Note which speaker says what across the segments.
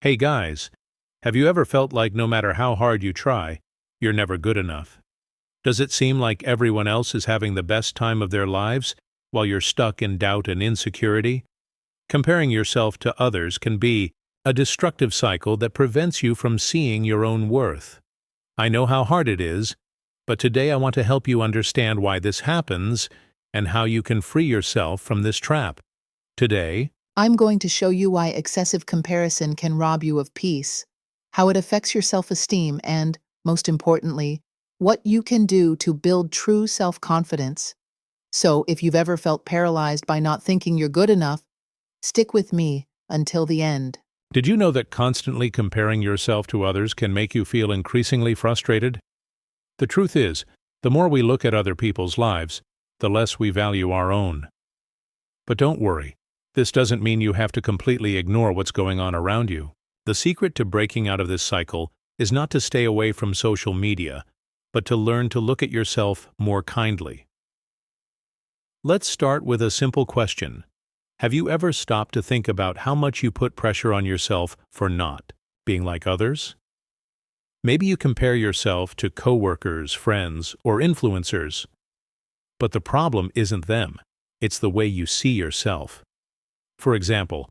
Speaker 1: Hey guys, have you ever felt like no matter how hard you try, you're never good enough? Does it seem like everyone else is having the best time of their lives while you're stuck in doubt and insecurity? Comparing yourself to others can be a destructive cycle that prevents you from seeing your own worth. I know how hard it is, but today I want to help you understand why this happens and how you can free yourself from this trap. Today,
Speaker 2: I'm going to show you why excessive comparison can rob you of peace, how it affects your self-esteem, and, most importantly, what you can do to build true self-confidence. So, if you've ever felt paralyzed by not thinking you're good enough, stick with me until the end.
Speaker 1: did you know that constantly comparing yourself to others can make you feel increasingly frustrated? The truth is, the more we look at other people's lives, the less we value our own. But don't worry. This doesn't mean you have to completely ignore what's going on around you. The secret to breaking out of this cycle is not to stay away from social media, but to learn to look at yourself more kindly. Let's start with a simple question. Have you ever stopped to think about how much you put pressure on yourself for not being like others? Maybe you compare yourself to coworkers, friends, or influencers. But the problem isn't them. It's the way you see yourself. For example,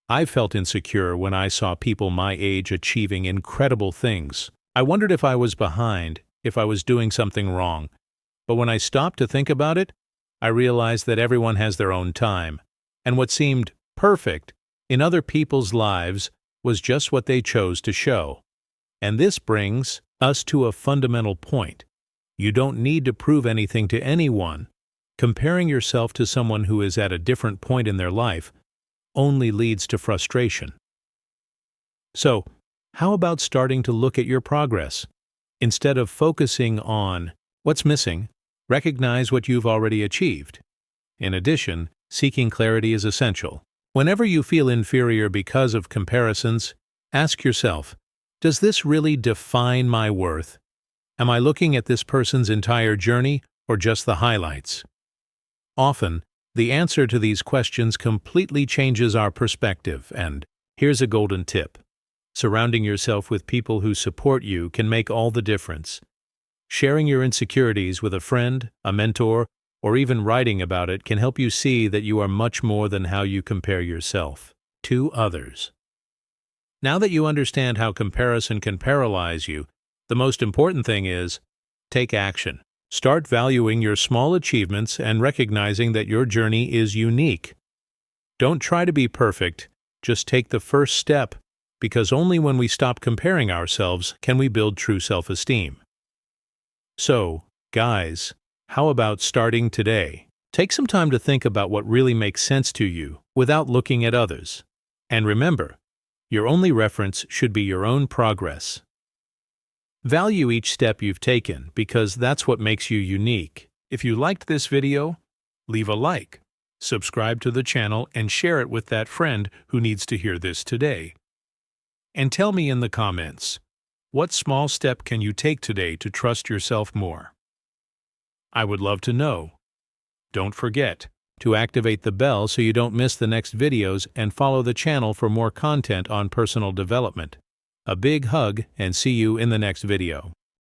Speaker 1: I felt insecure when I saw people my age achieving incredible things. I wondered if I was behind, if I was doing something wrong. But when I stopped to think about it, I realized that everyone has their own time, and what seemed perfect in other people's lives was just what they chose to show. And this brings us to a fundamental point. You don't need to prove anything to anyone. Comparing yourself to someone who is at a different point in their life only leads to frustration. So, how about starting to look at your progress? Instead of focusing on what's missing, recognize what you've already achieved. In addition, seeking clarity is essential. Whenever you feel inferior because of comparisons, ask yourself, does this really define my worth? Am I looking at this person's entire journey or just the highlights? Often, the answer to these questions completely changes our perspective, and here's a golden tip. Surrounding yourself with people who support you can make all the difference. Sharing your insecurities with a friend, a mentor, or even writing about it can help you see that you are much more than how you compare yourself to others. Now that you understand how comparison can paralyze you, the most important thing is, take action. Start valuing your small achievements and recognizing that your journey is unique. Don't try to be perfect, just take the first step, because only when we stop comparing ourselves can we build true self-esteem. So, guys, how about starting today? Take some time to think about what really makes sense to you without looking at others. And remember, your only reference should be your own progress. Value each step you've taken because that's what makes you unique. If you liked this video, leave a like, subscribe to the channel, and share it with that friend who needs to hear this today. And tell me in the comments, what small step can you take today to trust yourself more? I would love to know. Don't forget to activate the bell so you don't miss the next videos and follow the channel for more content on personal development. A big hug and see you in the next video.